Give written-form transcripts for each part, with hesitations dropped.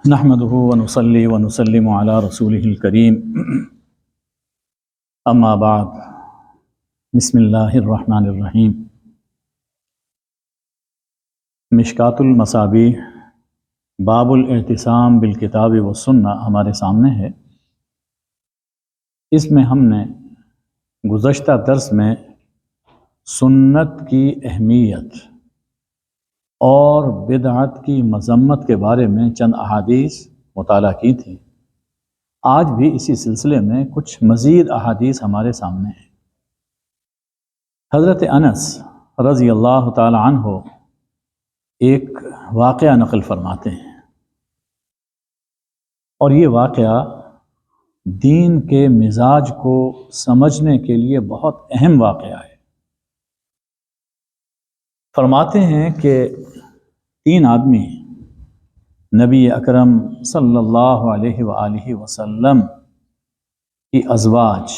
نحمده ونصلي ونسلم على رسوله الكريم اما بعد بسم اللہ الرحمن الرحیم۔ مشکات المصابیح باب الاعتصام بالکتاب والسنہ ہمارے سامنے ہے۔ اس میں ہم نے گزشتہ درس میں سنت کی اہمیت اور بدعت کی مذمت کے بارے میں چند احادیث مطالعہ کی تھی۔ آج بھی اسی سلسلے میں کچھ مزید احادیث ہمارے سامنے ہیں۔ حضرت انس رضی اللہ تعالی عنہ ایک واقعہ نقل فرماتے ہیں، اور یہ واقعہ دین کے مزاج کو سمجھنے کے لیے بہت اہم واقعہ ہے۔ فرماتے ہیں کہ 3 آدمی نبی اکرم صلی اللہ علیہ وآلہ وسلم کی ازواج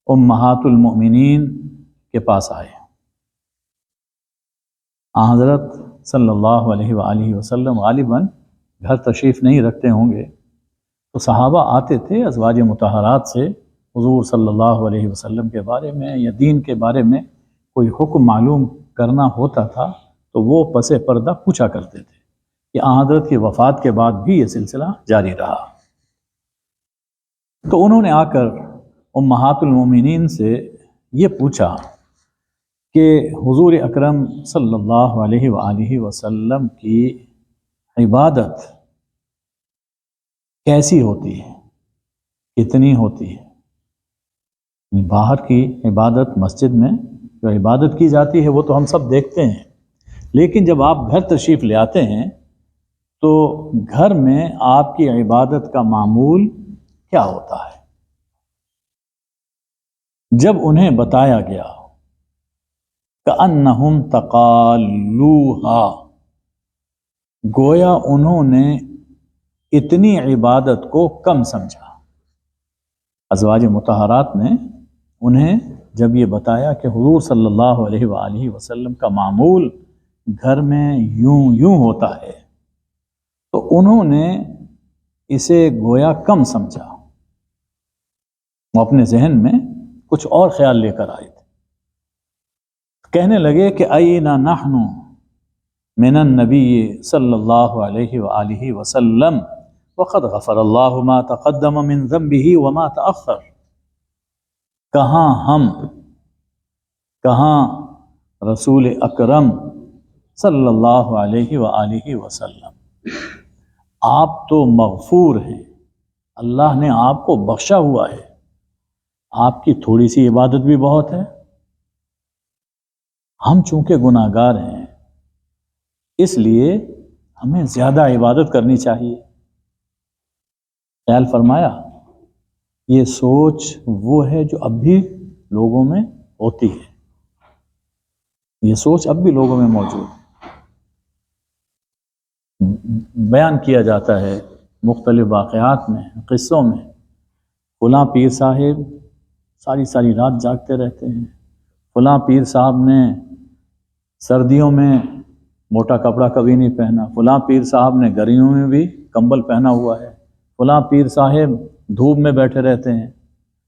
امہات المؤمنین کے پاس آئے۔ حضرت صلی اللہ علیہ وآلہ وسلم غالباً گھر تشریف نہیں رکھتے ہوں گے، تو صحابہ آتے تھے ازواج مطہرات سے حضور صلی اللہ علیہ وسلم کے بارے میں یا دین کے بارے میں کوئی حکم معلوم کرنا ہوتا تھا تو وہ پس پردہ پوچھا کرتے تھے۔ کہ حضرت کی وفات کے بعد بھی یہ سلسلہ جاری رہا۔ تو انہوں نے آ کر امہات المومنین سے یہ پوچھا کہ حضور اکرم صلی اللہ علیہ وآلہ وسلم کی عبادت کیسی ہوتی ہے، کتنی ہوتی ہے؟ باہر کی عبادت، مسجد میں جو عبادت کی جاتی ہے وہ تو ہم سب دیکھتے ہیں، لیکن جب آپ گھر تشریف لے آتے ہیں تو گھر میں آپ کی عبادت کا معمول کیا ہوتا ہے؟ جب انہیں بتایا گیا کأنہم تقالوہا، گویا انہوں نے اتنی عبادت کو کم سمجھا۔ ازواج مطہرات نے انہیں جب یہ بتایا کہ حضور صلی اللہ علیہ وآلہ وسلم کا معمول گھر میں یوں ہوتا ہے، تو انہوں نے اسے گویا کم سمجھا۔ وہ اپنے ذہن میں کچھ اور خیال لے کر آئے تھے۔ کہنے لگے کہ اَیْنَ نَحْنُ مِنَ النَّبِيِّ صلی اللہ علیہ وآلہ وسلم وَقَدْ غَفَرَ اللَّهُ مَا تَقَدَّمَ مِنْ ذَنْبِهِ وَمَا تَأَخَّرَ، کہاں ہم، کہاں رسول اکرم صلی اللہ علیہ وآلہ وسلم، آپ تو مغفور ہیں، اللہ نے آپ کو بخشا ہوا ہے، آپ کی تھوڑی سی عبادت بھی بہت ہے۔ ہم چونکہ گناہ گار ہیں، اس لیے ہمیں زیادہ عبادت کرنی چاہیے۔ خیال فرمایا، یہ سوچ وہ ہے جو اب بھی لوگوں میں ہوتی ہے، یہ سوچ اب بھی لوگوں میں موجود ہے۔ بیان کیا جاتا ہے مختلف واقعات میں، قصوں میں، فلاں پیر صاحب ساری رات جاگتے رہتے ہیں، فلاں پیر صاحب نے سردیوں میں موٹا کپڑا کبھی نہیں پہنا، فلاں پیر صاحب نے گرمیوں میں بھی کمبل پہنا ہوا ہے، فلاں پیر صاحب دھوپ میں بیٹھے رہتے ہیں۔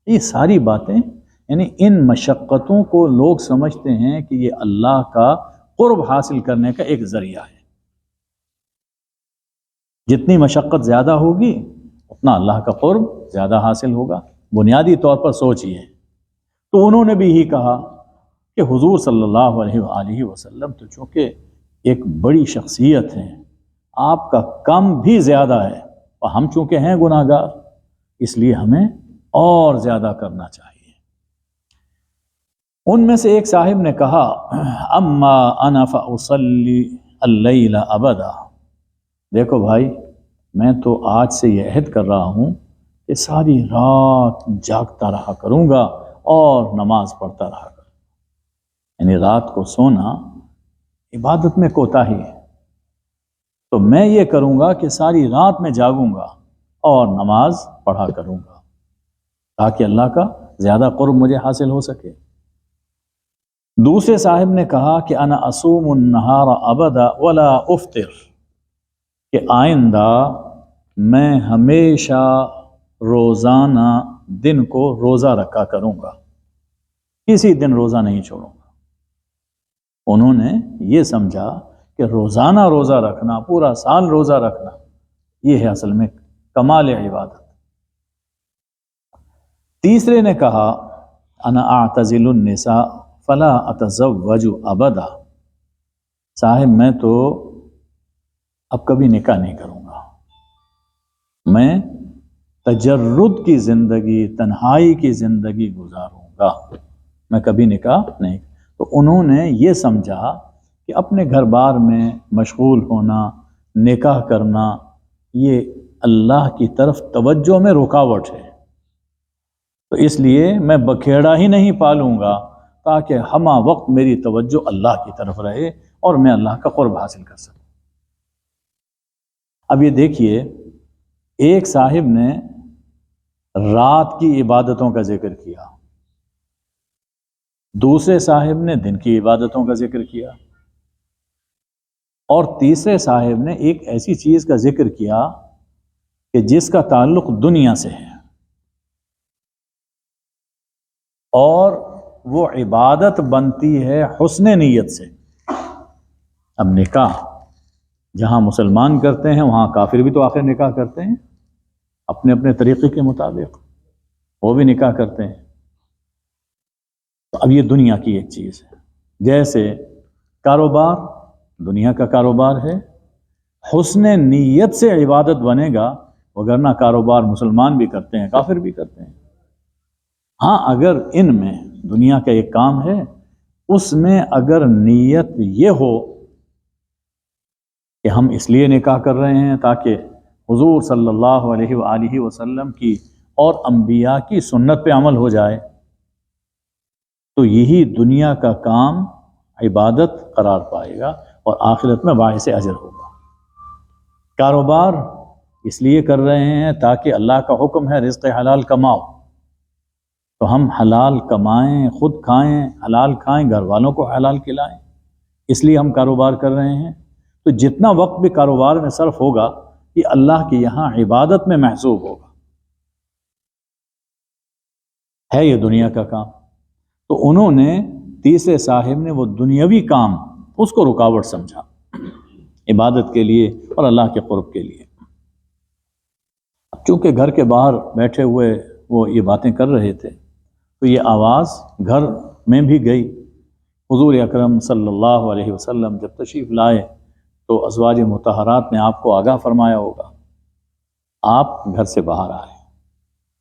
یہ ساری باتیں، یعنی ان مشقتوں کو لوگ سمجھتے ہیں کہ یہ اللہ کا قرب حاصل کرنے کا ایک ذریعہ ہے۔ جتنی مشقت زیادہ ہوگی اتنا اللہ کا قرب زیادہ حاصل ہوگا، بنیادی طور پر سوچ یہ ہے۔ تو انہوں نے بھی یہی کہا کہ حضور صلی اللہ علیہ وآلہ وسلم تو چونکہ ایک بڑی شخصیت ہیں، آپ کا کم بھی زیادہ ہے، اور ہم چونکہ ہیں گناہ گار، اس لیے ہمیں اور زیادہ کرنا چاہیے۔ ان میں سے ایک صاحب نے کہا اما انا فاصلی اللیل ابدا، دیکھو بھائی، میں تو آج سے یہ عہد کر رہا ہوں کہ ساری رات جاگتا رہا کروں گا اور نماز پڑھتا رہا کروں گا۔ یعنی رات کو سونا عبادت میں کوتاہی ہے، تو میں یہ کروں گا کہ ساری رات میں جاگوں گا اور نماز پڑھا کروں گا تاکہ اللہ کا زیادہ قرب مجھے حاصل ہو سکے۔ دوسرے صاحب نے کہا کہ انا اصوم النہار ابدا ولا افطر، کہ آئندہ میں ہمیشہ روزانہ دن کو روزہ رکھا کروں گا، کسی دن روزہ نہیں چھوڑوں گا۔ انہوں نے یہ سمجھا کہ روزانہ روزہ رکھنا، پورا سال روزہ رکھنا، یہ ہے اصل میں کمال عبادت۔ تیسرے نے کہا انا اعتزل النساء فلا اتزوج ابدا، صاحب میں تو اب کبھی نکاح نہیں کروں گا، میں تجرد کی زندگی، تنہائی کی زندگی گزاروں گا، میں کبھی نکاح نہیں۔ تو انہوں نے یہ سمجھا کہ اپنے گھر بار میں مشغول ہونا، نکاح کرنا، یہ اللہ کی طرف توجہ میں رکاوٹ ہے، تو اس لیے میں بکھیڑا ہی نہیں پالوں گا تاکہ ہمہ وقت میری توجہ اللہ کی طرف رہے اور میں اللہ کا قرب حاصل کر سکوں۔ اب یہ دیکھیے، ایک صاحب نے رات کی عبادتوں کا ذکر کیا، دوسرے صاحب نے دن کی عبادتوں کا ذکر کیا، اور تیسرے صاحب نے ایک ایسی چیز کا ذکر کیا کہ جس کا تعلق دنیا سے ہے، اور وہ عبادت بنتی ہے حسن نیت سے۔ اب نکاح جہاں مسلمان کرتے ہیں وہاں کافر بھی تو آخر نکاح کرتے ہیں اپنے اپنے طریقے کے مطابق، وہ بھی نکاح کرتے ہیں۔ تو اب یہ دنیا کی ایک چیز ہے، جیسے کاروبار دنیا کا کاروبار ہے، حسن نیت سے عبادت بنے گا، وگرنہ کاروبار مسلمان بھی کرتے ہیں کافر بھی کرتے ہیں۔ ہاں اگر ان میں دنیا کا ایک کام ہے، اس میں اگر نیت یہ ہو کہ ہم اس لیے نکاح کر رہے ہیں تاکہ حضور صلی اللہ علیہ وآلہ وسلم کی اور انبیاء کی سنت پہ عمل ہو جائے، تو یہی دنیا کا کام عبادت قرار پائے گا اور آخرت میں باعث اجر ہوگا۔ کاروبار اس لیے کر رہے ہیں تاکہ اللہ کا حکم ہے رزق حلال کماؤ، تو ہم حلال کمائیں، خود کھائیں، حلال کھائیں، گھر والوں کو حلال کھلائیں، اس لیے ہم کاروبار کر رہے ہیں۔ تو جتنا وقت بھی کاروبار میں صرف ہوگا یہ اللہ کے یہاں عبادت میں محسوب ہوگا، ہے یہ دنیا کا کام۔ تو انہوں نے تیسرے صاحب نے وہ دنیاوی کام اس کو رکاوٹ سمجھا عبادت کے لیے اور اللہ کے قرب کے لیے۔ چونکہ گھر کے باہر بیٹھے ہوئے وہ یہ باتیں کر رہے تھے، تو یہ آواز گھر میں بھی گئی۔ حضور اکرم صلی اللہ علیہ وسلم جب تشریف لائے تو ازواج مطہرات نے آپ کو آگاہ فرمایا ہوگا، آپ گھر سے باہر آئے۔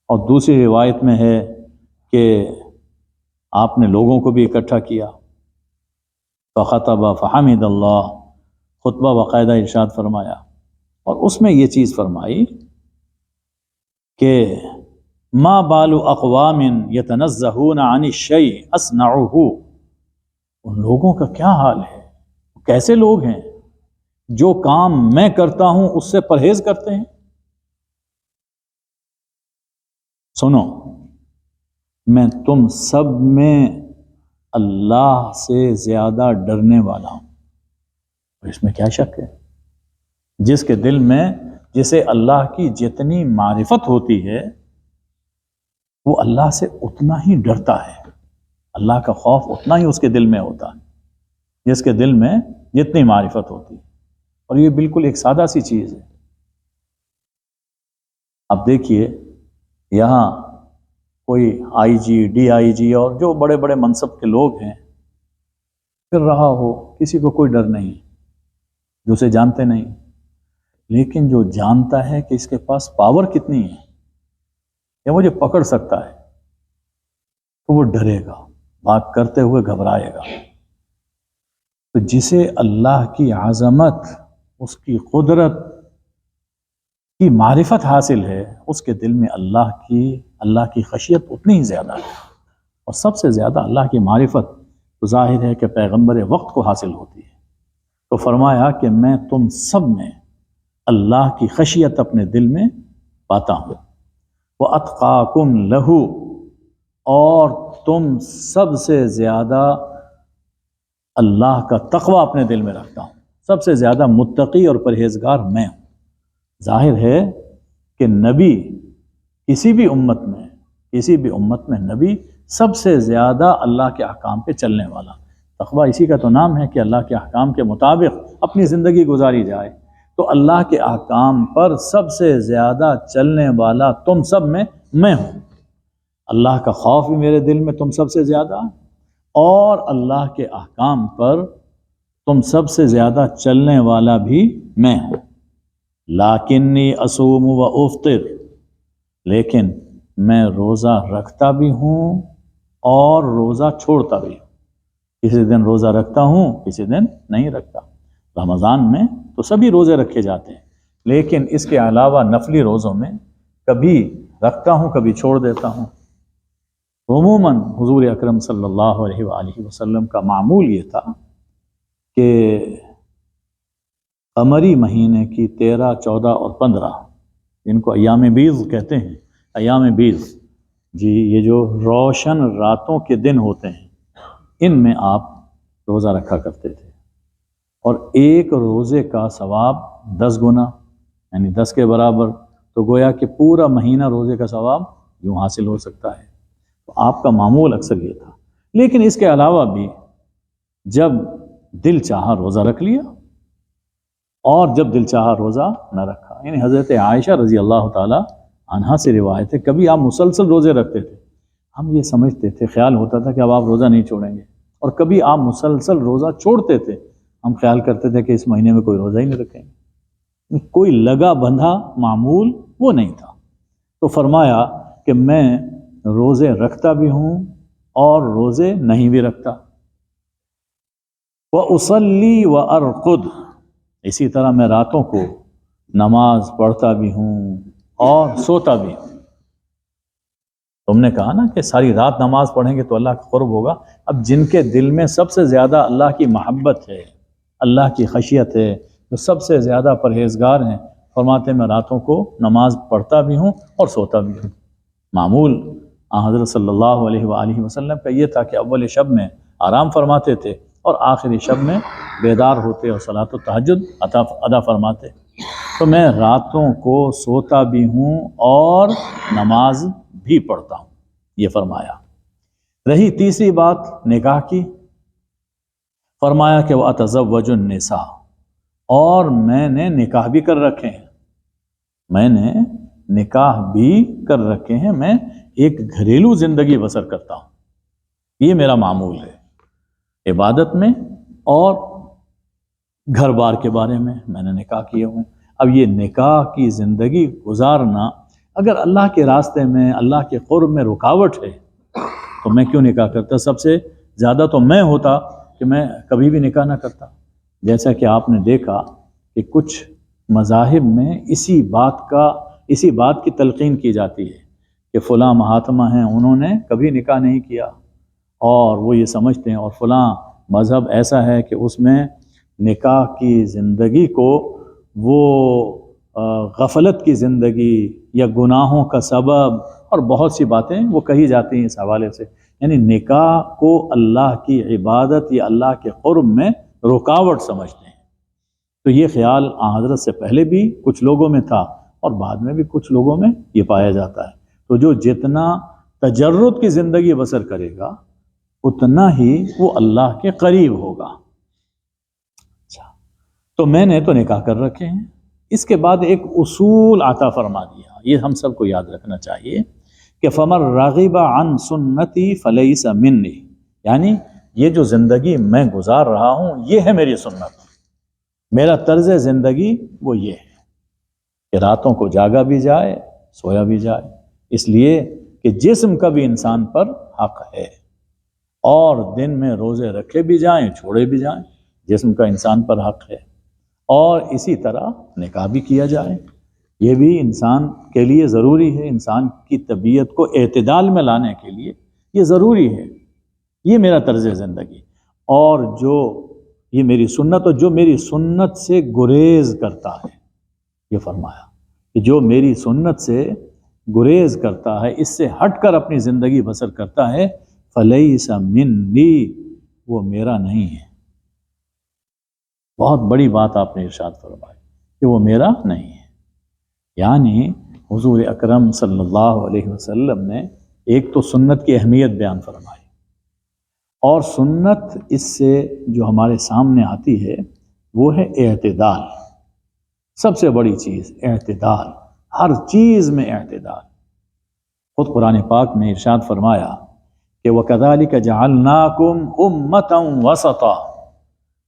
اور دوسری روایت میں ہے کہ آپ نے لوگوں کو بھی اکٹھا کیا، فخطب فحمد اللہ، خطبہ باقاعدہ ارشاد فرمایا، اور اس میں یہ چیز فرمائی کہ ما بال اقوام یتنزہون عن الشیء اصنعہ، ان لوگوں کا کیا حال ہے، کیسے لوگ ہیں جو کام میں کرتا ہوں اس سے پرہیز کرتے ہیں۔ سنو، میں تم سب میں اللہ سے زیادہ ڈرنے والا ہوں، اس میں کیا شک ہے؟ جس کے دل میں جسے اللہ کی جتنی معرفت ہوتی ہے وہ اللہ سے اتنا ہی ڈرتا ہے، اللہ کا خوف اتنا ہی اس کے دل میں ہوتا ہے جس کے دل میں جتنی معرفت ہوتی ہے۔ اور یہ بالکل ایک سادہ سی چیز ہے۔ اب دیکھیے، یہاں کوئی آئی جی، ڈی آئی جی اور جو بڑے بڑے منصب کے لوگ ہیں پھر رہا ہو، کسی کو کوئی ڈر نہیں، جو اسے جانتے نہیں، لیکن جو جانتا ہے کہ اس کے پاس پاور کتنی ہے یا مجھے پکڑ سکتا ہے، تو وہ ڈرے گا، بات کرتے ہوئے گھبرائے گا۔ تو جسے اللہ کی عظمت، اس کی قدرت کی معرفت حاصل ہے، اس کے دل میں اللہ کی خشیت اتنی ہی زیادہ ہے، اور سب سے زیادہ اللہ کی معرفت تو ظاہر ہے کہ پیغمبر وقت کو حاصل ہوتی ہے۔ تو فرمایا کہ میں تم سب میں اللہ کی خشیت اپنے دل میں پاتا ہوں، وَأَتْقَاكُمْ لَهُ، اور تم سب سے زیادہ اللہ کا تقوی اپنے دل میں رکھتا ہوں، سب سے زیادہ متقی اور پرہیزگار میں ہوں۔ ظاہر ہے کہ نبی کسی بھی امت میں نبی سب سے زیادہ اللہ کے احکام پہ چلنے والا، تقویٰ اسی کا تو نام ہے کہ اللہ کے احکام کے مطابق اپنی زندگی گزاری جائے۔ تو اللہ کے احکام پر سب سے زیادہ چلنے والا تم سب میں ہوں۔ اللہ کا خوف بھی میرے دل میں تم سب سے زیادہ، اور اللہ کے احکام پر تم سب سے زیادہ چلنے والا بھی میں ہوں۔ لیکنی اصوم و افطر، لیکن میں روزہ رکھتا بھی ہوں اور روزہ چھوڑتا بھی ہوں۔ کسی دن روزہ رکھتا ہوں، کسی دن نہیں رکھتا۔ رمضان میں تو سبھی روزے رکھے جاتے ہیں، لیکن اس کے علاوہ نفلی روزوں میں کبھی رکھتا ہوں، کبھی چھوڑ دیتا ہوں۔ عموماً حضور اکرم صلی اللہ علیہ وآلہ وسلم کا معمول یہ تھا کہ قمری مہینے کی 13، 14 اور 15، جن کو ایام بیض کہتے ہیں، ایام بیض جی، یہ جو روشن راتوں کے دن ہوتے ہیں، ان میں آپ روزہ رکھا کرتے تھے، اور ایک روزے کا ثواب 10 گنا، یعنی 10 کے برابر، تو گویا کہ پورا مہینہ روزے کا ثواب یوں حاصل ہو سکتا ہے۔ تو آپ کا معمول اکثر یہ تھا، لیکن اس کے علاوہ بھی جب دل چاہا روزہ رکھ لیا، اور جب دل چاہا روزہ نہ رکھا۔ یعنی حضرت عائشہ رضی اللہ تعالی عنہا سے روایت ہے، کبھی آپ مسلسل روزے رکھتے تھے، ہم یہ سمجھتے تھے، خیال ہوتا تھا کہ اب آپ روزہ نہیں چھوڑیں گے، اور کبھی آپ مسلسل روزہ چھوڑتے تھے، ہم خیال کرتے تھے کہ اس مہینے میں کوئی روزہ ہی نہیں رکھیں گے۔ کوئی لگا بندھا معمول وہ نہیں تھا۔ تو فرمایا کہ میں روزے رکھتا بھی ہوں اور روزے نہیں بھی رکھتا۔ وَأُصَلِّي وَأَرْقُدْ، اسی طرح میں راتوں کو نماز پڑھتا بھی ہوں اور سوتا بھی ہوں۔ تم نے کہا نا کہ ساری رات نماز پڑھیں گے تو اللہ کا قرب ہوگا۔ اب جن کے دل میں سب سے زیادہ اللہ کی محبت ہے، اللہ کی خشیت ہے، جو سب سے زیادہ پرہیزگار ہیں، فرماتے میں راتوں کو نماز پڑھتا بھی ہوں اور سوتا بھی ہوں۔ معمول حضرت صلی اللہ علیہ وآلہ وسلم کا یہ تھا کہ اول شب میں آرام فرماتے تھے اور آخری شب میں بیدار ہوتے اور صلاۃ التہجد ادا فرماتے۔ تو میں راتوں کو سوتا بھی ہوں اور نماز بھی پڑھتا ہوں، یہ فرمایا۔ رہی تیسری بات نکاح کی، فرمایا کہ وَأَتَزَوَّجُ النِّسَاءَ، اور میں نے نکاح بھی کر رکھے ہیں، میں نے نکاح بھی کر رکھے ہیں، میں ایک گھریلو زندگی بسر کرتا ہوں، یہ میرا معمول ہے عبادت میں اور گھر بار کے بارے میں نے نکاح کیے ہوئے ہیں۔ اب یہ نکاح کی زندگی گزارنا اگر اللہ کے راستے میں، اللہ کے قرب میں رکاوٹ ہے تو میں کیوں نکاح کرتا؟ سب سے زیادہ تو میں ہوتا کہ میں کبھی بھی نکاح نہ کرتا۔ جیسا کہ آپ نے دیکھا کہ کچھ مذاہب میں اسی بات کی تلقین کی جاتی ہے کہ فلاں مہاتما ہیں، انہوں نے کبھی نکاح نہیں کیا، اور وہ یہ سمجھتے ہیں، اور فلاں مذہب ایسا ہے کہ اس میں نکاح کی زندگی کو وہ غفلت کی زندگی یا گناہوں کا سبب اور بہت سی باتیں وہ کہی جاتی ہیں اس حوالے سے، یعنی نکاح کو اللہ کی عبادت یا اللہ کے قرب میں رکاوٹ سمجھتے ہیں۔ تو یہ خیال حضرت سے پہلے بھی کچھ لوگوں میں تھا اور بعد میں بھی کچھ لوگوں میں یہ پایا جاتا ہے۔ تو جو جتنا تجرد کی زندگی بسر کرے گا اتنا ہی وہ اللہ کے قریب ہوگا۔ اچھا، تو میں نے تو نکاح کر رکھے ہیں۔ اس کے بعد ایک اصول عطا فرما دیا، یہ ہم سب کو یاد رکھنا چاہیے کہ فَمَن رَغِبَ عَن سُنَّتِي فَلَيْسَ مِنِّي، یعنی یہ جو زندگی میں گزار رہا ہوں یہ ہے میری سنت، میرا طرز زندگی وہ یہ ہے کہ راتوں کو جاگا بھی جائے سویا بھی جائے، اس لیے کہ جسم کا بھی انسان پر حق ہے، اور دن میں روزے رکھے بھی جائیں چھوڑے بھی جائیں، جسم کا انسان پر حق ہے، اور اسی طرح نکاح بھی کیا جائے، یہ بھی انسان کے لیے ضروری ہے، انسان کی طبیعت کو اعتدال میں لانے کے لیے یہ ضروری ہے، یہ میرا طرز زندگی۔ اور جو یہ میری سنت، اور جو میری سنت سے گریز کرتا ہے، یہ فرمایا کہ جو میری سنت سے گریز کرتا ہے، اس سے ہٹ کر اپنی زندگی بسر کرتا ہے، فَلَيْسَ مِنِّي، وہ میرا نہیں ہے۔ بہت بڑی بات آپ نے ارشاد فرمائی کہ وہ میرا نہیں ہے۔ یعنی حضور اکرم صلی اللہ علیہ وسلم نے ایک تو سنت کی اہمیت بیان فرمائی، اور سنت اس سے جو ہمارے سامنے آتی ہے وہ ہے اعتدال۔ سب سے بڑی چیز اعتدال، ہر چیز میں اعتدال۔ خود قرآن پاک میں ارشاد فرمایا کہ وَكَذَلِكَ جَعَلْنَاكُمْ أُمَّةً وَسَطًا،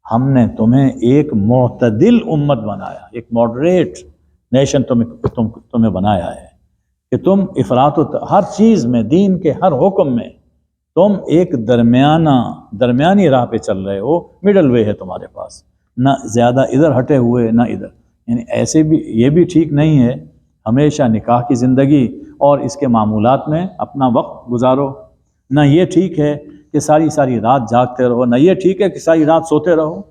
ہم نے تمہیں ایک معتدل امت بنایا، ایک ماڈریٹ نیشن تمہیں بنایا ہے کہ تم افراط ہر چیز میں، دین کے ہر حکم میں تم ایک درمیانی راہ پہ چل رہے ہو، مڈل وے ہے تمہارے پاس، نہ زیادہ ادھر ہٹے ہوئے نہ ادھر۔ یعنی ایسے بھی یہ بھی ٹھیک نہیں ہے ہمیشہ نکاح کی زندگی اور اس کے معمولات میں اپنا وقت گزارو، نہ یہ ٹھیک ہے کہ ساری ساری رات جاگتے رہو، نہ یہ ٹھیک ہے کہ ساری رات سوتے رہو،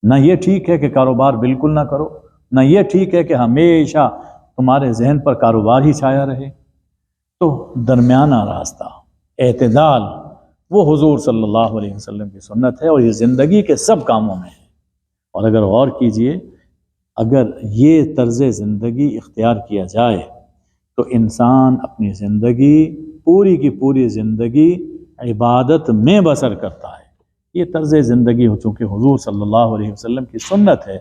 نہ یہ ٹھیک ہے کہ کاروبار بالکل نہ کرو، نہ یہ ٹھیک ہے کہ ہمیشہ تمہارے ذہن پر کاروبار ہی چھایا رہے۔ تو درمیانہ راستہ، اعتدال، وہ حضور صلی اللہ علیہ وسلم کی سنت ہے، اور یہ زندگی کے سب کاموں میں ہے۔ اور اگر غور کیجئے، اگر یہ طرز زندگی اختیار کیا جائے تو انسان اپنی زندگی، پوری کی پوری زندگی عبادت میں بسر کرتا ہے۔ یہ طرز زندگی ہو چونکہ حضور صلی اللہ علیہ وسلم کی سنت ہے،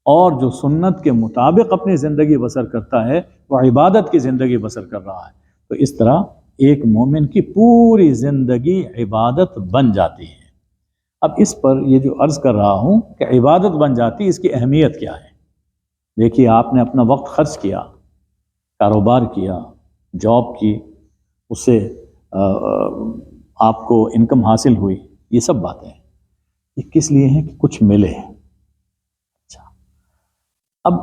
اور جو سنت کے مطابق اپنی زندگی بسر کرتا ہے وہ عبادت کی زندگی بسر کر رہا ہے، تو اس طرح ایک مومن کی پوری زندگی عبادت بن جاتی ہے۔ اب اس پر یہ جو عرض کر رہا ہوں کہ عبادت بن جاتی، اس کی اہمیت کیا ہے؟ دیکھیے، آپ نے اپنا وقت خرچ کیا، کاروبار کیا، جاب کی، اس سے آپ کو انکم حاصل ہوئی، یہ سب باتیں یہ کس لیے ہیں؟ کہ کچھ ملے۔ اچھا، اب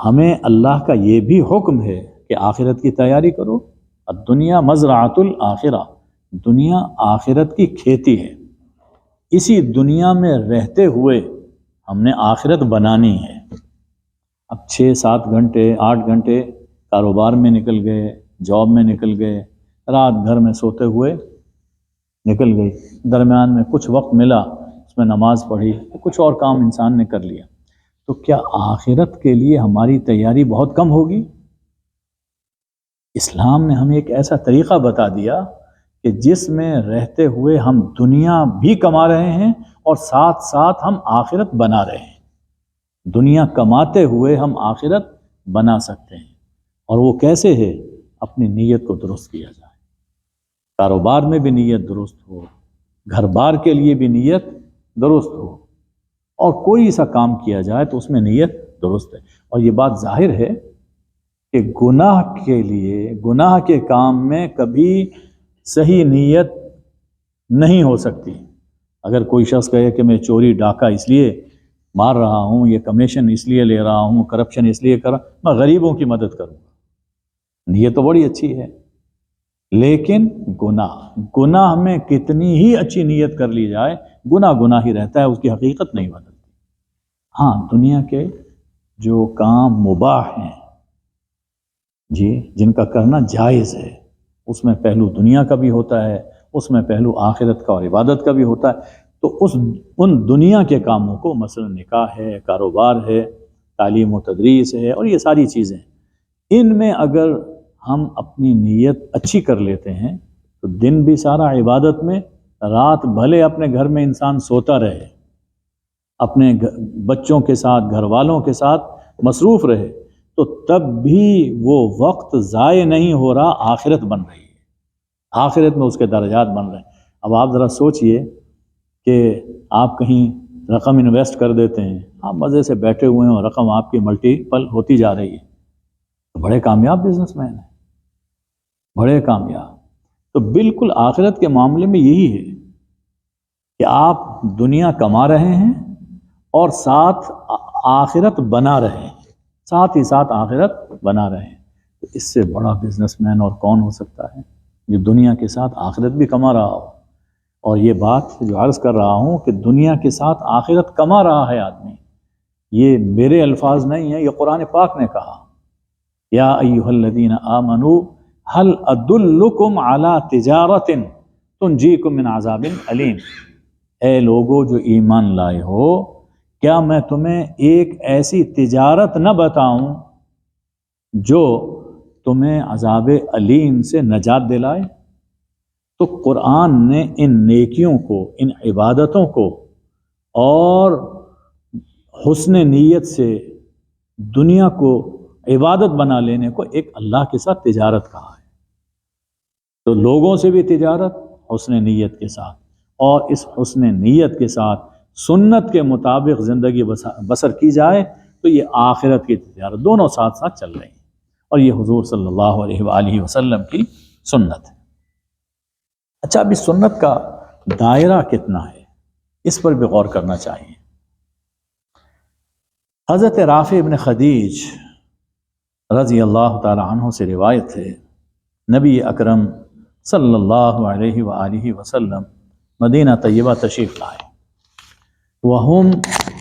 ہمیں اللہ کا یہ بھی حکم ہے کہ آخرت کی تیاری کرو۔ الدنیا مزرعۃ الآخرہ، دنیا آخرت کی کھیتی ہے۔ اسی دنیا میں رہتے ہوئے ہم نے آخرت بنانی ہے۔ اب 6-7 گھنٹے 8 گھنٹے کاروبار میں نکل گئے، جاب میں نکل گئے، رات گھر میں سوتے ہوئے نکل گئی، درمیان میں کچھ وقت ملا، اس میں نماز پڑھی، کچھ اور کام انسان نے کر لیا، تو کیا آخرت کے لیے ہماری تیاری بہت کم ہوگی؟ اسلام نے ہمیں ایک ایسا طریقہ بتا دیا کہ جس میں رہتے ہوئے ہم دنیا بھی کما رہے ہیں اور ساتھ ساتھ ہم آخرت بنا رہے ہیں۔ دنیا کماتے ہوئے ہم آخرت بنا سکتے ہیں، اور وہ کیسے ہے؟ اپنی نیت کو درست کیا جائے، کاروبار میں بھی نیت درست ہو، گھر بار کے لیے بھی نیت درست ہو، اور کوئی سا کام کیا جائے تو اس میں نیت درست ہے۔ اور یہ بات ظاہر ہے کہ گناہ کے لیے، گناہ کے کام میں کبھی صحیح نیت نہیں ہو سکتی۔ اگر کوئی شخص کہے کہ میں چوری ڈاکہ اس لیے مار رہا ہوں، یہ کمیشن اس لیے لے رہا ہوں، کرپشن اس لیے کر رہا ہوں، میں غریبوں کی مدد کروں گا، نیت تو بڑی اچھی ہے، لیکن گناہ میں کتنی ہی اچھی نیت کر لی جائے، گناہ ہی رہتا ہے، اس کی حقیقت نہیں بدلتی۔ ہاں، دنیا کے جو کام مباح ہیں جی، جن کا کرنا جائز ہے، اس میں پہلو دنیا کا بھی ہوتا ہے، اس میں پہلو آخرت کا اور عبادت کا بھی ہوتا ہے، تو ان دنیا کے کاموں کو، مثلا نکاح ہے، کاروبار ہے، تعلیم و تدریس ہے، اور یہ ساری چیزیں، ان میں اگر ہم اپنی نیت اچھی کر لیتے ہیں تو دن بھی سارا عبادت میں، رات بھلے اپنے گھر میں انسان سوتا رہے، اپنے بچوں کے ساتھ، گھر والوں کے ساتھ مصروف رہے، تو تب بھی وہ وقت ضائع نہیں ہو رہا، آخرت بن رہی ہے، آخرت میں اس کے درجات بن رہے ہیں۔ اب آپ ذرا سوچئے کہ آپ کہیں رقم انویسٹ کر دیتے ہیں، آپ مزے سے بیٹھے ہوئے ہیں اور رقم آپ کی ملٹیپل ہوتی جا رہی ہے، تو بڑے کامیاب بزنس مین ہیں، بڑے کامیاب۔ تو بالکل آخرت کے معاملے میں یہی ہے کہ آپ دنیا کما رہے ہیں اور ساتھ آخرت بنا رہے ہیں، ساتھ ہی ساتھ آخرت بنا رہے ہیں۔ تو اس سے بڑا بزنس مین اور کون ہو سکتا ہے جو دنیا کے ساتھ آخرت بھی کما رہا ہو؟ اور یہ بات جو عرض کر رہا ہوں کہ دنیا کے ساتھ آخرت کما رہا ہے آدمی، یہ میرے الفاظ نہیں ہیں، یہ قرآن پاک نے کہا، یا ایھا الذین آمنوا هل ادلکم علی تجارۃ تنجیکم من عذاب علیم، اے لوگو جو ایمان لائے ہو، کیا میں تمہیں ایک ایسی تجارت نہ بتاؤں جو تمہیں عذاب علیم سے نجات دلائے۔ تو قرآن نے ان نیکیوں کو، ان عبادتوں کو اور حسن نیت سے دنیا کو عبادت بنا لینے کو ایک اللہ کے ساتھ تجارت کہا ہے۔ تو لوگوں سے بھی تجارت حسن نیت کے ساتھ، اور اس حسن نیت کے ساتھ سنت کے مطابق زندگی بسر کی جائے تو یہ آخرت کی تجارت، دونوں ساتھ ساتھ چل رہی ہیں، اور یہ حضور صلی اللہ علیہ وآلہ وسلم کی سنت ہے۔ اچھا، اب اس سنت کا دائرہ کتنا ہے، اس پر بھی غور کرنا چاہیے۔ حضرت رافع ابن خدیج رضی اللہ تعالی عنہ سے روایت ہے، نبی اکرم صلی اللہ علیہ وآلہ وسلم مدینہ طیبہ تشریف لائے، وہم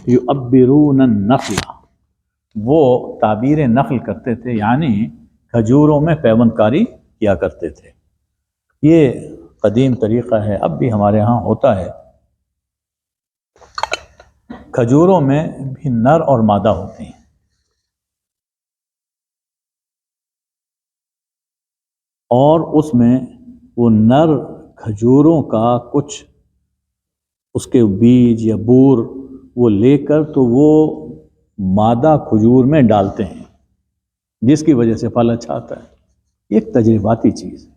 یعبرون النخل، وہ تعبیر نخل کرتے تھے، یعنی کھجوروں میں پیوند کاری کیا کرتے تھے۔ یہ قدیم طریقہ ہے، اب بھی ہمارے ہاں ہوتا ہے۔ کھجوروں میں بھی نر اور مادہ ہوتے ہیں، اور اس میں وہ نر کھجوروں کا کچھ اس کے بیج یا بور وہ لے کر تو وہ مادہ کھجور میں ڈالتے ہیں، جس کی وجہ سے پھل اچھا آتا ہے۔ ایک تجرباتی چیز ہے،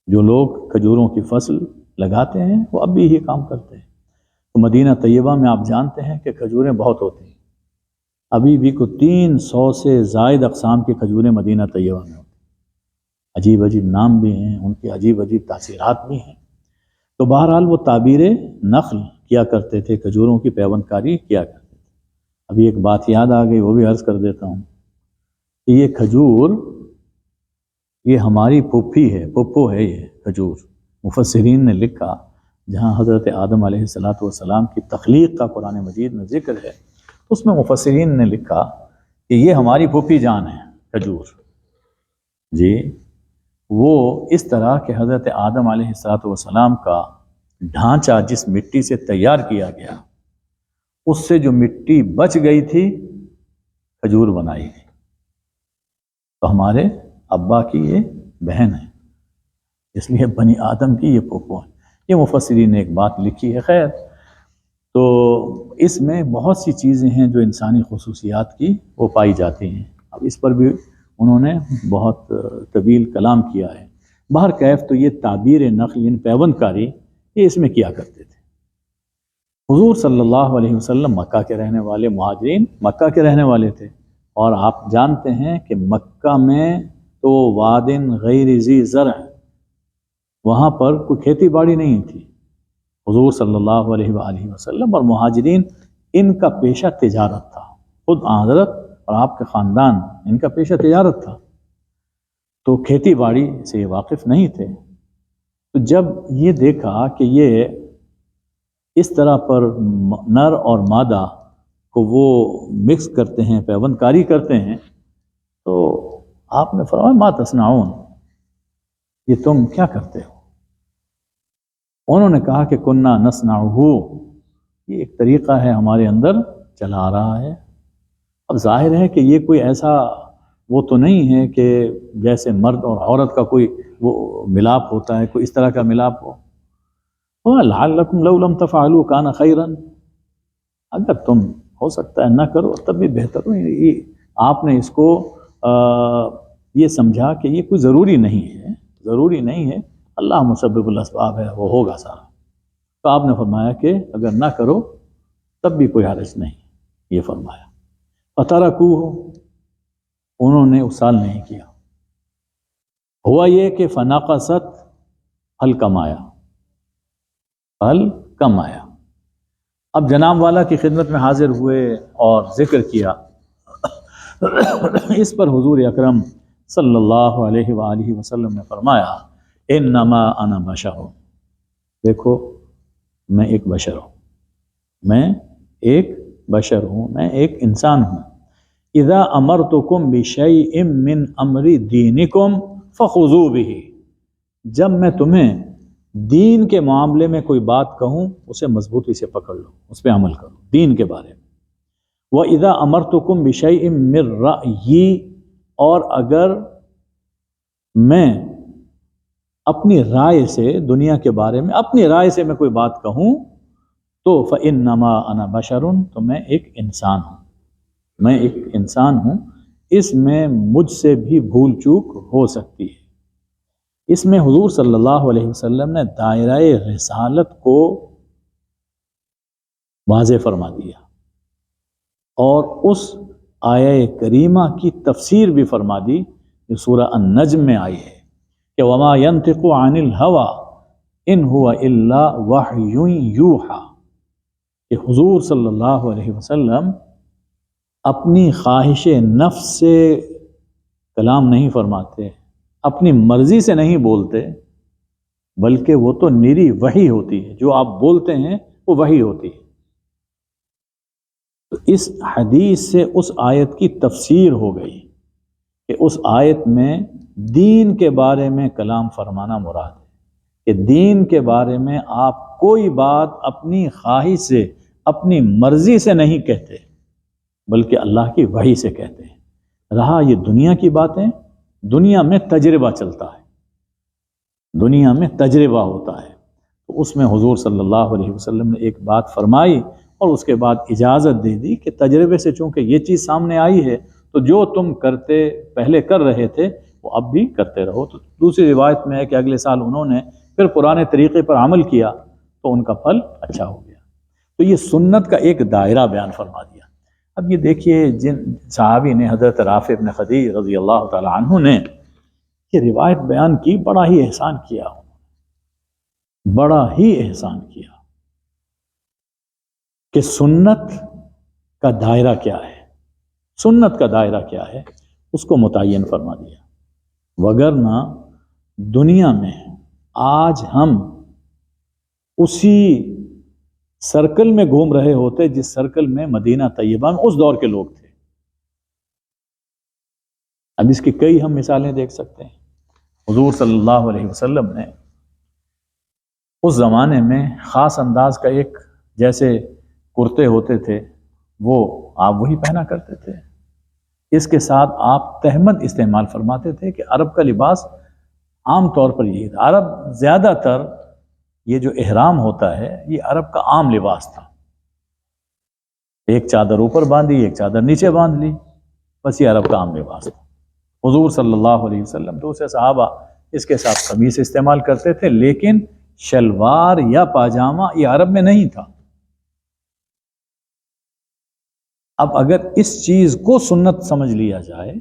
جو لوگ کھجوروں کی فصل لگاتے ہیں وہ اب بھی یہ کام کرتے ہیں۔ تو مدینہ طیبہ میں آپ جانتے ہیں کہ کھجوریں بہت ہوتی ہیں، ابھی بھی کو 300 سے زائد اقسام کی کھجوریں مدینہ طیبہ میں ہوتی ہیں، عجیب عجیب نام بھی ہیں، ان کی عجیب عجیب تاثیرات بھی ہیں۔ تو بہرحال وہ تعبیر نخل کیا کرتے تھے، کھجوروں کی پیوند کاری کیا کرتے تھے۔ ابھی ایک بات یاد آ گئی، وہ بھی عرض کر دیتا ہوں کہ یہ کھجور، یہ ہماری پھوپھی ہے، پھپھو ہے یہ کھجور۔ مفسرین نے لکھا، جہاں حضرت آدم علیہ السلام کی تخلیق کا قرآن مجید میں ذکر ہے، اس میں مفسرین نے لکھا کہ یہ ہماری پھوپھی جان ہے کھجور جی۔ وہ اس طرح کہ حضرت آدم علیہ السلام کا ڈھانچہ جس مٹی سے تیار کیا گیا، اس سے جو مٹی بچ گئی تھی کھجور بنائی گئی۔ تو ہمارے ابا کی یہ بہن ہے، اس لیے بنی آدم کی یہ پھوپھو ہے۔ یہ مفسرین نے ایک بات لکھی ہے۔ خیر، تو اس میں بہت سی چیزیں ہیں جو انسانی خصوصیات کی وہ پائی جاتی ہیں۔ اب اس پر بھی انہوں نے بہت طویل کلام کیا ہے۔ بہرکیف تو یہ تعبیر نخل، ان پیوند کاری، یہ اس میں کیا کرتے تھے۔ حضور صلی اللہ علیہ وسلم مکہ کے رہنے والے، مہاجرین مکہ کے رہنے والے تھے، اور آپ جانتے ہیں کہ مکہ میں تو وادن غیر ذی زرع، وہاں پر کوئی کھیتی باڑی نہیں تھی۔ حضور صلی اللہ علیہ وآلہ وسلم اور مہاجرین، ان کا پیشہ تجارت تھا، خود حضرت اور آپ کے خاندان، ان کا پیشہ تجارت تھا، تو کھیتی باڑی سے یہ واقف نہیں تھے۔ تو جب یہ دیکھا کہ یہ اس طرح پر نر اور مادہ کو وہ مکس کرتے ہیں، پیوند کاری کرتے ہیں، تو آپ نے فرمایا ما تصنعون، یہ تم کیا کرتے ہو؟ انہوں نے کہا کہ کننا نصنعہ، یہ ایک طریقہ ہے ہمارے اندر چلا آ رہا ہے۔ اب ظاہر ہے کہ یہ کوئی ایسا وہ تو نہیں ہے کہ جیسے مرد اور عورت کا کوئی وہ ملاپ ہوتا ہے، کوئی اس طرح کا ملاپ ہو۔ لعلکم لو لم تفعلوا کان خیرا، اگر تم ہو سکتا ہے نہ کرو تب بھی بہتر ہو۔ یہ آپ نے اس کو یہ سمجھا کہ یہ کوئی ضروری نہیں ہے، ضروری نہیں ہے، اللہ مسبب الاسباب ہے، وہ ہوگا سارا۔ تو آپ نے فرمایا کہ اگر نہ کرو تب بھی کوئی حرج نہیں، یہ فرمایا۔ فترکوہ، انہوں نے اس سال نہیں کیا۔ ہوا یہ کہ فنقصت، پھل کم آیا، پھل کم آیا۔ اب جناب والا کی خدمت میں حاضر ہوئے اور ذکر کیا۔ اس پر حضور اکرم صلی اللہ علیہ وآلہ وسلم نے فرمایا انما انا بشر، دیکھو میں ایک بشر ہوں، میں ایک بشر ہوں، میں ایک انسان ہوں۔ اذا امرتکم بشیء من امر دینکم فخذوا بہ، جب میں تمہیں دین کے معاملے میں کوئی بات کہوں اسے مضبوطی سے پکڑ لو، اس پہ عمل کرو، دین کے بارے میں۔ وَإِذَا أَمَرْتُكُمْ بِشَيْءٍ مِّن رَأْيِّ، اور اگر میں اپنی رائے سے دنیا کے بارے میں اپنی رائے سے میں کوئی بات کہوں تو فَإِنَّمَا أَنَا بَشَرٌ، تو میں ایک انسان ہوں، میں ایک انسان ہوں، اس میں مجھ سے بھی بھول چوک ہو سکتی ہے۔ اس میں حضور صلی اللہ علیہ وسلم نے دائرہ رسالت کو واضح فرما دیا، اور اس آیہ کریمہ کی تفسیر بھی فرما دی جو سورہ النجم میں آئی ہے کہ وَمَا يَنطِقُ عَنِ الْهَوَىٰ إِنْ هُوَ إِلَّا وَحْيٌ يُوحَىٰ، کہ حضور صلی اللہ علیہ وسلم اپنی خواہش نفس سے کلام نہیں فرماتے، اپنی مرضی سے نہیں بولتے، بلکہ وہ تو نری وحی ہوتی ہے، جو آپ بولتے ہیں وہ وحی ہوتی ہے۔ تو اس حدیث سے اس آیت کی تفسیر ہو گئی کہ اس آیت میں دین کے بارے میں کلام فرمانا مراد ہے، کہ دین کے بارے میں آپ کوئی بات اپنی خواہش سے اپنی مرضی سے نہیں کہتے، بلکہ اللہ کی وحی سے کہتے ہیں۔ رہا یہ دنیا کی باتیں، دنیا میں تجربہ چلتا ہے، دنیا میں تجربہ ہوتا ہے، تو اس میں حضور صلی اللہ علیہ وسلم نے ایک بات فرمائی اور اس کے بعد اجازت دے دی کہ تجربے سے چونکہ یہ چیز سامنے آئی ہے تو جو تم کرتے پہلے کر رہے تھے وہ اب بھی کرتے رہو۔ تو دوسری روایت میں ہے کہ اگلے سال انہوں نے پھر پرانے طریقے پر عمل کیا تو ان کا پھل اچھا ہو گیا۔ تو یہ سنت کا ایک دائرہ بیان فرما دیا۔ اب یہ دیکھیے جن صحابی نے حضرت رافع بن خدیج رضی اللہ تعالی عنہ نے یہ روایت بیان کی، بڑا ہی احسان کیا، بڑا ہی احسان کیا کہ سنت کا دائرہ کیا ہے، سنت کا دائرہ کیا ہے اس کو متعین فرما دیا۔ وگرنہ دنیا میں آج ہم اسی سرکل میں گھوم رہے ہوتے جس سرکل میں مدینہ طیبہ میں اس دور کے لوگ تھے۔ اب اس کی کئی ہم مثالیں دیکھ سکتے ہیں۔ حضور صلی اللہ علیہ وسلم نے اس زمانے میں خاص انداز کا ایک جیسے کرتے ہوتے تھے وہ آپ وہی پہنا کرتے تھے، اس کے ساتھ آپ تہمت استعمال فرماتے تھے کہ عرب کا لباس عام طور پر یہی تھا۔ عرب زیادہ تر یہ جو احرام ہوتا ہے یہ عرب کا عام لباس تھا، ایک چادر اوپر باندھی ایک چادر نیچے باندھ لی، بس یہ عرب کا عام لباس تھا۔ حضور صلی اللہ علیہ وسلم دوسرے صحابہ اس کے ساتھ قمیص استعمال کرتے تھے، لیکن شلوار یا پاجامہ یہ عرب میں نہیں تھا۔ اب اگر اس چیز کو سنت سمجھ لیا جائے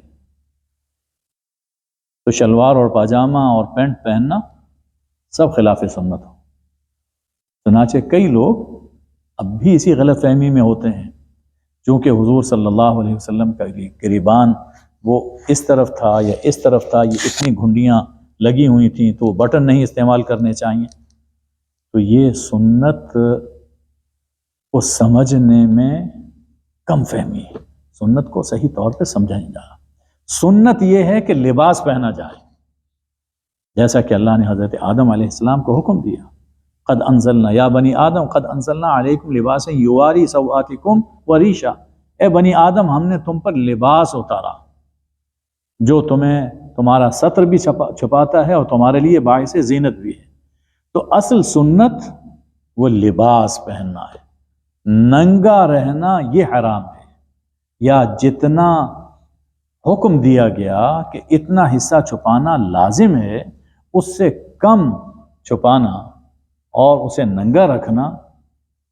تو شلوار اور پاجامہ اور پینٹ پہننا سب خلاف سنت ہو۔ چنانچہ کئی لوگ اب بھی اسی غلط فہمی میں ہوتے ہیں، چونکہ حضور صلی اللہ علیہ وسلم کا گریبان وہ اس طرف تھا یا اس طرف تھا، یہ اتنی گھنڈیاں لگی ہوئی تھیں تو بٹن نہیں استعمال کرنے چاہیے، تو یہ سنت کو سمجھنے میں کم فہمی ہے۔ سنت کو صحیح طور پہ سمجھا نہیں جا۔ سنت یہ ہے کہ لباس پہنا جائے، جیسا کہ اللہ نے حضرت آدم علیہ السلام کو حکم دیا، قد انزلنا یا بنی آدم قد انزلنا علیکم لباسا یواری سوآتکم وریشا، اے بنی آدم ہم نے تم پر لباس اتارا جو تمہیں تمہارا ستر بھی چھپاتا ہے اور تمہارے لیے باعث زینت بھی ہے۔ تو اصل سنت وہ لباس پہننا ہے، ننگا رہنا یہ حرام ہے، یا جتنا حکم دیا گیا کہ اتنا حصہ چھپانا لازم ہے اس سے کم چھپانا اور اسے ننگا رکھنا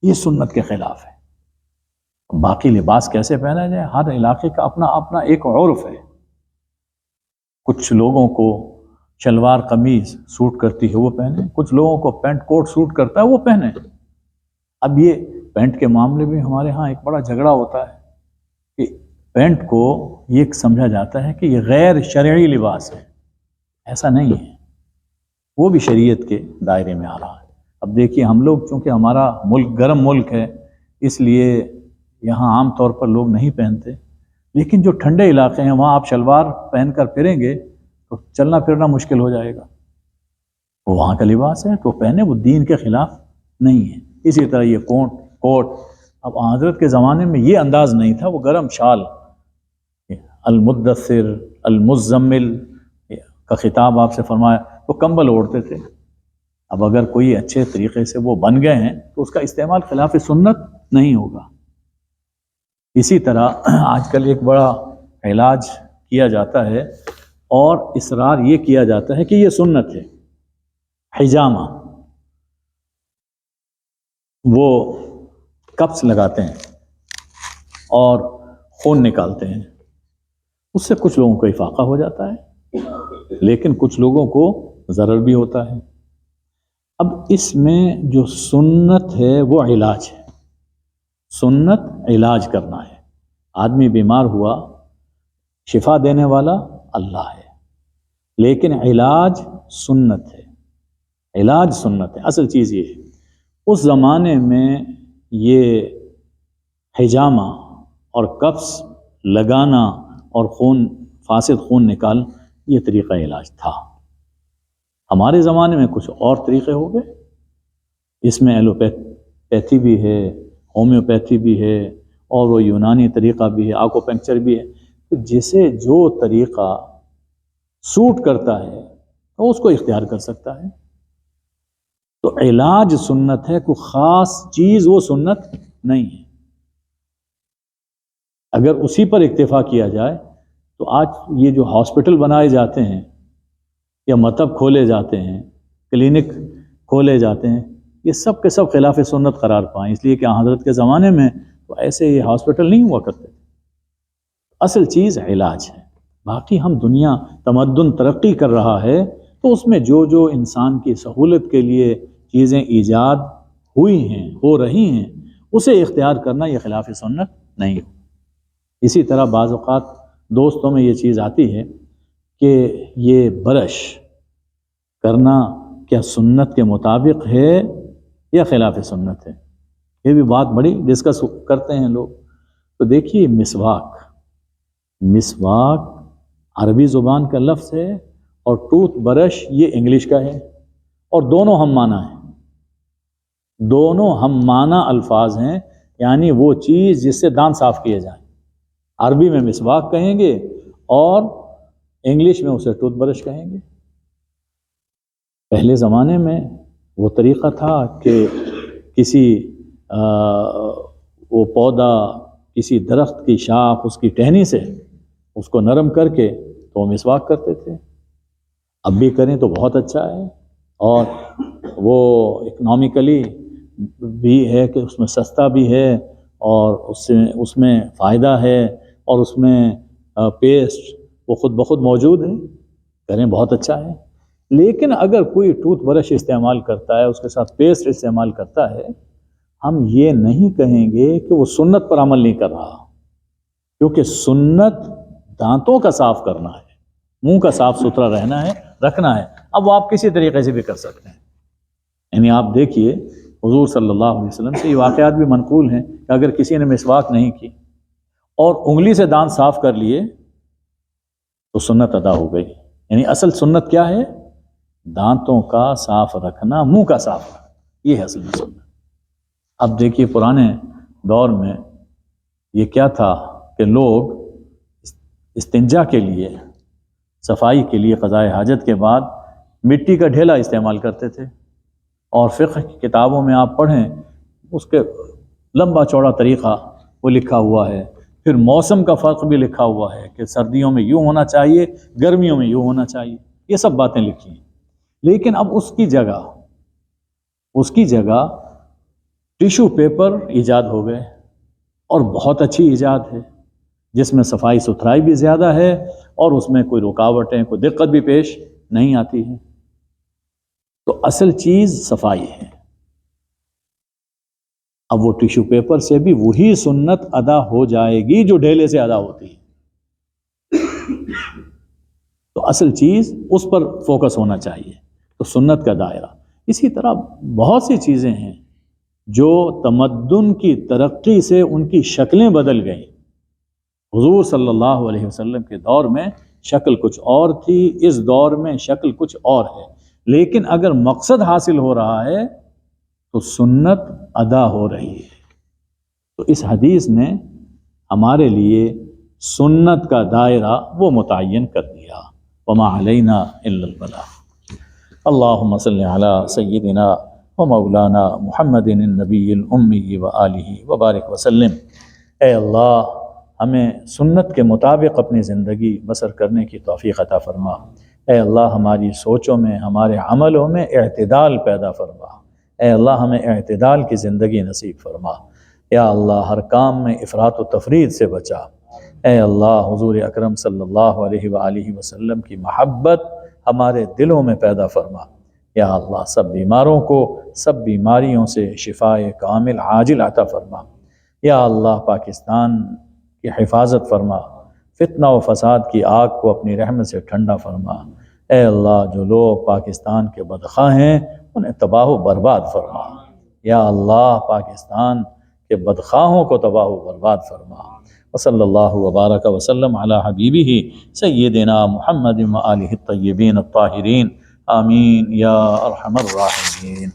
یہ سنت کے خلاف ہے۔ باقی لباس کیسے پہنا جائے، ہر علاقے کا اپنا اپنا ایک عرف ہے۔ کچھ لوگوں کو شلوار قمیض سوٹ کرتی ہے وہ پہنے، کچھ لوگوں کو پینٹ کوٹ سوٹ کرتا ہے وہ پہنے۔ اب یہ پینٹ کے معاملے میں ہمارے ہاں ایک بڑا جھگڑا ہوتا ہے کہ پینٹ کو یہ سمجھا جاتا ہے کہ یہ غیر شرعی لباس ہے، ایسا نہیں ہے، وہ بھی شریعت کے دائرے میں آ رہا ہے۔ اب دیکھیے ہم لوگ چونکہ ہمارا ملک گرم ملک ہے اس لیے یہاں عام طور پر لوگ نہیں پہنتے، لیکن جو ٹھنڈے علاقے ہیں وہاں آپ شلوار پہن کر پھریں گے تو چلنا پھرنا مشکل ہو جائے گا، وہ وہاں کا لباس ہے تو پہنے، وہ دین کے خلاف نہیں ہے۔ اسی طرح یہ کوٹ، اب حضرت کے زمانے میں یہ انداز نہیں تھا، وہ گرم شال المدثر المزمل کا خطاب آپ سے فرمایا تو کمبل اوڑھتے تھے. اب اگر کوئی اچھے طریقے سے وہ بن گئے ہیں تو اس کا استعمال خلاف سنت نہیں ہوگا. اسی طرح آج کل ایک بڑا علاج کیا جاتا ہے اور اصرار یہ کیا جاتا ہے کہ یہ سنت ہے. حجامہ، وہ کپس لگاتے ہیں اور خون نکالتے ہیں. اس سے کچھ لوگوں کو افاقہ ہو جاتا ہے لیکن کچھ لوگوں کو ضرر بھی ہوتا ہے. اب اس میں جو سنت ہے وہ علاج ہے. سنت علاج کرنا ہے. آدمی بیمار ہوا، شفا دینے والا اللہ ہے، لیکن علاج سنت ہے. علاج سنت ہے. اصل چیز یہ ہے. اس زمانے میں یہ حجامہ اور کفس لگانا اور فاسد خون نکال یہ طریقہ علاج تھا. ہمارے زمانے میں کچھ اور طریقے ہو گئے. اس میں ایلوپیتھی بھی ہے، ہومیوپیتھی بھی ہے، اور وہ یونانی طریقہ بھی ہے، آکوپنکچر بھی ہے. تو جسے جو طریقہ سوٹ کرتا ہے وہ اس کو اختیار کر سکتا ہے. تو علاج سنت ہے، کوئی خاص چیز وہ سنت نہیں ہے. اگر اسی پر اکتفا کیا جائے تو آج یہ جو ہاسپٹل بنائے جاتے ہیں یا مطب کھولے جاتے ہیں، کلینک کھولے جاتے ہیں، یہ سب کے سب خلاف سنت قرار پائیں. اس لیے کہ حضرت کے زمانے میں تو ایسے یہ ہاسپٹل نہیں ہوا کرتے. اصل چیز علاج ہے. باقی ہم دنیا تمدن ترقی کر رہا ہے تو اس میں جو جو انسان کی سہولت کے لیے چیزیں ایجاد ہوئی ہیں، ہو رہی ہیں، اسے اختیار کرنا یہ خلاف سنت نہیں ہو. اسی طرح بعض اوقات دوستوں میں یہ چیز آتی ہے کہ یہ برش کرنا کیا سنت کے مطابق ہے یا خلاف سنت ہے. یہ بھی بات بڑی ڈسکس کرتے ہیں لوگ. تو دیکھیے مسواک عربی زبان کا لفظ ہے اور ٹوتھ برش یہ انگلش کا ہے، اور دونوں ہم معنی ہیں. دونوں ہم معنی الفاظ ہیں، یعنی وہ چیز جس سے دانت صاف کیے جائیں. عربی میں مسواک کہیں گے اور انگلش میں اسے ٹوتھ برش کہیں گے. پہلے زمانے میں وہ طریقہ تھا کہ کسی وہ پودا، کسی درخت کی شاخ، اس کی ٹہنی سے اس کو نرم کر کے تو وہ مسواک کرتے تھے. اب بھی کریں تو بہت اچھا ہے، اور وہ اکنامکلی بھی ہے کہ اس میں سستا بھی ہے اور اس میں فائدہ ہے، اور اس میں پیسٹ وہ خود بخود موجود ہے. کریں بہت اچھا ہے. لیکن اگر کوئی ٹوتھ برش استعمال کرتا ہے، اس کے ساتھ پیسٹ استعمال کرتا ہے، ہم یہ نہیں کہیں گے کہ وہ سنت پر عمل نہیں کر رہا، کیونکہ سنت دانتوں کا صاف کرنا ہے، منہ کا صاف ستھرا رکھنا ہے. اب وہ آپ کسی طریقے سے بھی کر سکتے ہیں. یعنی آپ دیکھیے حضور صلی اللہ علیہ وسلم سے یہ واقعات بھی منقول ہیں کہ اگر کسی نے مسواک نہیں کی اور انگلی سے دانت صاف کر لیے تو سنت ادا ہو گئی. یعنی اصل سنت کیا ہے؟ دانتوں کا صاف رکھنا، منہ کا صاف رکھنا، یہ ہے اصل سنت. اب دیکھیے پرانے دور میں یہ کیا تھا کہ لوگ استنجا کے لیے، صفائی کے لیے قضاء حاجت کے بعد مٹی کا ڈھیلا استعمال کرتے تھے. اور فقہ کی کتابوں میں آپ پڑھیں اس کے لمبا چوڑا طریقہ وہ لکھا ہوا ہے. پھر موسم کا فرق بھی لکھا ہوا ہے کہ سردیوں میں یوں ہونا چاہیے، گرمیوں میں یوں ہونا چاہیے. یہ سب باتیں لکھی ہیں. لیکن اب اس کی جگہ ٹیشو پیپر ایجاد ہو گئے، اور بہت اچھی ایجاد ہے، جس میں صفائی ستھرائی بھی زیادہ ہے اور اس میں کوئی رکاوٹیں، کوئی دقت بھی پیش نہیں آتی ہے. تو اصل چیز صفائی ہے. اب وہ ٹیشو پیپر سے بھی وہی سنت ادا ہو جائے گی جو ڈھیلے سے ادا ہوتی ہے. تو اصل چیز اس پر فوکس ہونا چاہیے. تو سنت کا دائرہ. اسی طرح بہت سی چیزیں ہیں جو تمدن کی ترقی سے ان کی شکلیں بدل گئیں. حضور صلی اللہ علیہ وسلم کے دور میں شکل کچھ اور تھی، اس دور میں شکل کچھ اور ہے. لیکن اگر مقصد حاصل ہو رہا ہے تو سنت ادا ہو رہی ہے. تو اس حدیث نے ہمارے لیے سنت کا دائرہ وہ متعین کر دیا. وما علینا الا البلاغ. اللہم صلی علی سیدنا و مولانا محمد النبی الامی و آلہ وبارک وسلم. اے اللہ ہمیں سنت کے مطابق اپنی زندگی بسر کرنے کی توفیق عطا فرما. اے اللہ ہماری سوچوں میں ہمارے عملوں میں اعتدال پیدا فرما. اے اللہ ہمیں اعتدال کی زندگی نصیب فرما. یا اللہ ہر کام میں افراط و تفریط سے بچا. اے اللہ حضور اکرم صلی اللہ علیہ وآلہ وسلم کی محبت ہمارے دلوں میں پیدا فرما. یا اللہ سب بیماروں کو سب بیماریوں سے شفائے کامل عاجل عطا فرما. یا اللہ پاکستان کی حفاظت فرما. فتنہ و فساد کی آگ کو اپنی رحمت سے ٹھنڈا فرما. اے اللہ جو لوگ پاکستان کے بدخواہ ہیں انہیں تباہ و برباد فرما. یا اللہ پاکستان کے بدخواہوں کو تباہ و برباد فرما. وصلی اللہ وبارک وسلم علی حبیبہ سیدنا محمد و آلہ الطیبین الطاہرین. آمین یا ارحم الراحمین.